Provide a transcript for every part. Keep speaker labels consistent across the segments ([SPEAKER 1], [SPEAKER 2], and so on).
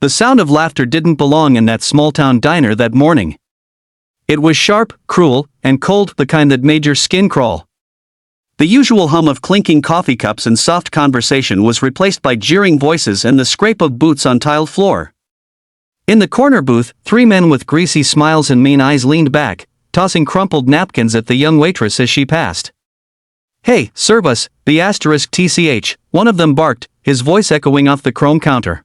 [SPEAKER 1] The sound of laughter didn't belong in that small-town diner that morning. It was sharp, cruel, and cold, the kind that made your skin crawl. The usual hum of clinking coffee cups and soft conversation was replaced by jeering voices and the scrape of boots on tiled floor. In the corner booth, 3 men with greasy smiles and mean eyes leaned back, tossing crumpled napkins at the young waitress as she passed. "Hey, serve us, Btch," one of them barked, his voice echoing off the chrome counter.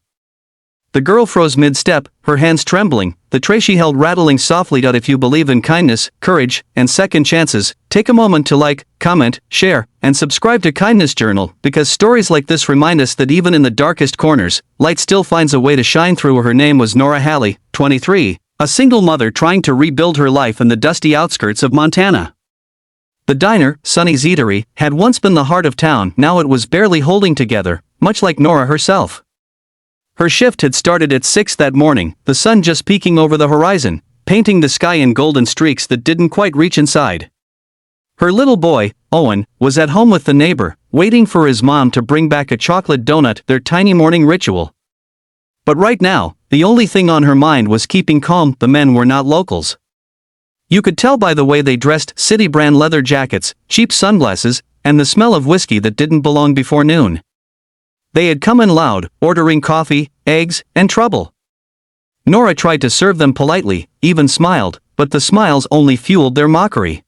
[SPEAKER 1] The girl froze mid-step, her hands trembling, the tray she held rattling softly. "If you believe in kindness, courage, and second chances, take a moment to like, comment, share, and subscribe to Kindness Journal, because stories like this remind us that even in the darkest corners, light still finds a way to shine through." Her name was Nora Halley, 23, a single mother trying to rebuild her life in the dusty outskirts of Montana. The diner, Sonny's Eatery, had once been the heart of town. Now it was barely holding together, much like Nora herself. Her shift had started at 6 that morning, the sun just peeking over the horizon, painting the sky in golden streaks that didn't quite reach inside. Her little boy, Owen, was at home with the neighbor, waiting for his mom to bring back a chocolate donut, their tiny morning ritual. But right now, the only thing on her mind was keeping calm. The men were not locals. You could tell by the way they dressed: city-brand leather jackets, cheap sunglasses, and the smell of whiskey that didn't belong before noon. They had come in loud, ordering coffee, eggs, and trouble. Nora tried to serve them politely, even smiled, but the smiles only fueled their mockery.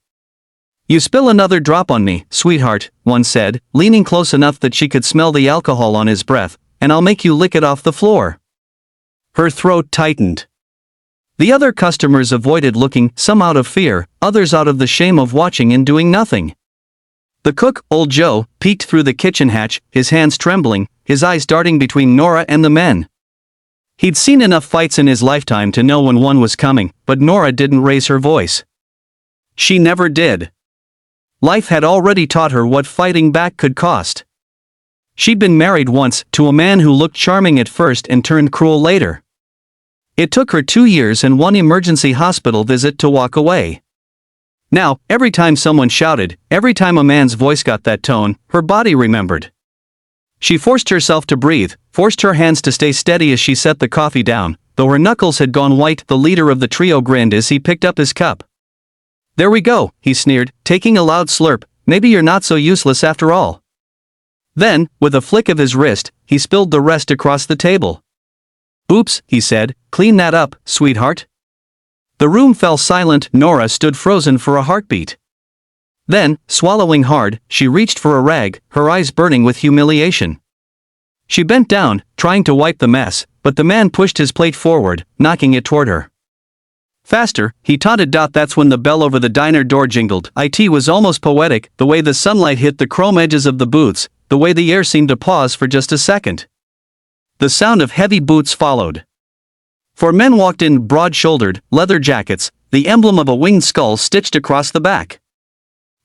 [SPEAKER 1] "You spill another drop on me, sweetheart," one said, leaning close enough that she could smell the alcohol on his breath, "and I'll make you lick it off the floor." Her throat tightened. The other customers avoided looking, some out of fear, others out of the shame of watching and doing nothing. The cook, Old Joe, peeked through the kitchen hatch, his hands trembling, his eyes darting between Nora and the men. He'd seen enough fights in his lifetime to know when one was coming, but Nora didn't raise her voice. She never did. Life had already taught her what fighting back could cost. She'd been married once, to a man who looked charming at first and turned cruel later. It took her 2 years and 1 emergency hospital visit to walk away. Now, every time someone shouted, every time a man's voice got that tone, her body remembered. She forced herself to breathe, forced her hands to stay steady as she set the coffee down, though her knuckles had gone white. The leader of the trio grinned as he picked up his cup. "There we go," he sneered, taking a loud slurp, "maybe you're not so useless after all." Then, with a flick of his wrist, he spilled the rest across the table. "Oops," he said, "clean that up, sweetheart." The room fell silent. Nora stood frozen for a heartbeat. Then, swallowing hard, she reached for a rag, her eyes burning with humiliation. She bent down, trying to wipe the mess, but the man pushed his plate forward, knocking it toward her. "Faster," he taunted. That's when the bell over the diner door jingled. It was almost poetic, the way the sunlight hit the chrome edges of the booths, the way the air seemed to pause for just a second. The sound of heavy boots followed. 4 men walked in, broad-shouldered, leather jackets, the emblem of a winged skull stitched across the back.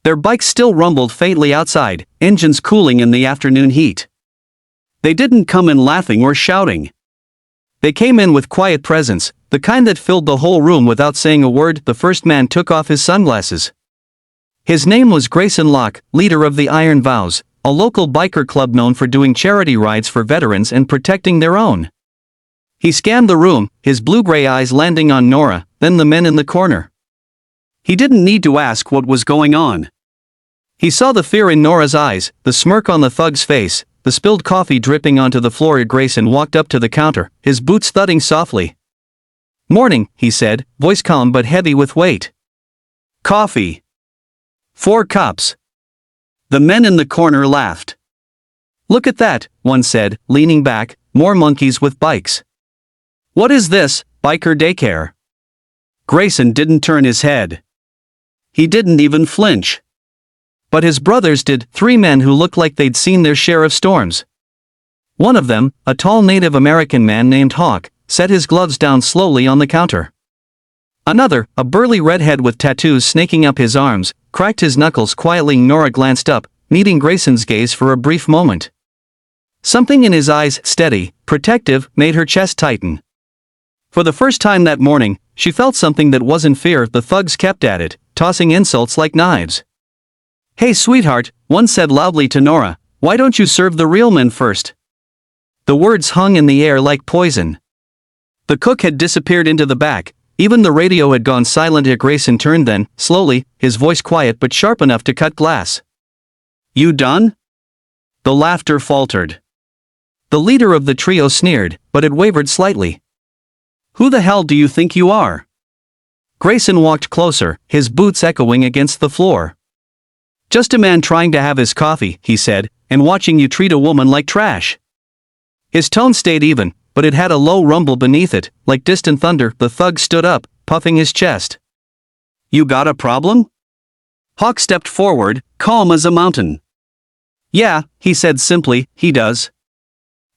[SPEAKER 1] Their bikes still rumbled faintly outside, engines cooling in the afternoon heat. They didn't come in laughing or shouting. They came in with quiet presence, the kind that filled the whole room without saying a word. The first man took off his sunglasses. His name was Grayson Locke, leader of the Iron Vows, a local biker club known for doing charity rides for veterans and protecting their own. He scanned the room, his blue-gray eyes landing on Nora, then the men in the corner. He didn't need to ask what was going on. He saw the fear in Nora's eyes, the smirk on the thug's face, the spilled coffee dripping onto the floor. Grayson walked up to the counter, his boots thudding softly. "Morning," he said, voice calm but heavy with weight. "Coffee. 4 cups." The men in the corner laughed. "Look at that," one said, leaning back, "more monkeys with bikes." "What is this, biker daycare?" Grayson didn't turn his head. He didn't even flinch. But his brothers did, 3 men who looked like they'd seen their share of storms. One of them, a tall Native American man named Hawk, set his gloves down slowly on the counter. Another, a burly redhead with tattoos snaking up his arms, cracked his knuckles quietly. Nora glanced up, meeting Grayson's gaze for a brief moment. Something in his eyes, steady, protective, made her chest tighten. For the first time that morning, she felt something that wasn't fear. The thugs kept at it, tossing insults like knives. "Hey sweetheart," one said loudly to Nora, "why don't you serve the real men first?" The words hung in the air like poison. The cook had disappeared into the back, even the radio had gone silent. Grayson turned then, slowly, his voice quiet but sharp enough to cut glass. "You done?" The laughter faltered. The leader of the trio sneered, but it wavered slightly. "Who the hell do you think you are?" Grayson walked closer, his boots echoing against the floor. "Just a man trying to have his coffee," he said, "and watching you treat a woman like trash." His tone stayed even, but it had a low rumble beneath it, like distant thunder. The thug stood up, puffing his chest. "You got a problem?" Hawk stepped forward, calm as a mountain. "Yeah," he said simply, "he does.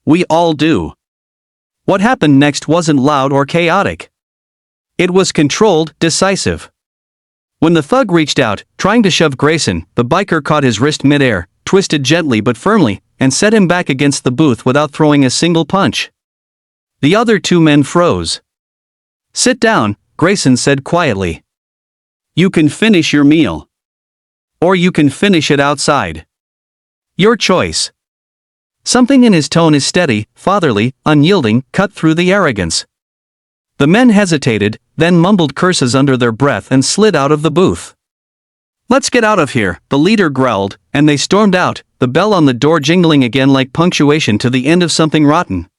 [SPEAKER 1] We all do." What happened next wasn't loud or chaotic. It was controlled, decisive. When the thug reached out, trying to shove Grayson, the biker caught his wrist midair, twisted gently but firmly, and set him back against the booth without throwing a single punch. The other two men froze. "Sit down," Grayson said quietly. "You can finish your meal. Or you can finish it outside. Your choice." Something in his tone is steady, fatherly, unyielding, cut through the arrogance. The men hesitated, then mumbled curses under their breath and slid out of the booth. "Let's get out of here," the leader growled, and they stormed out, the bell on the door jingling again like punctuation to the end of something rotten.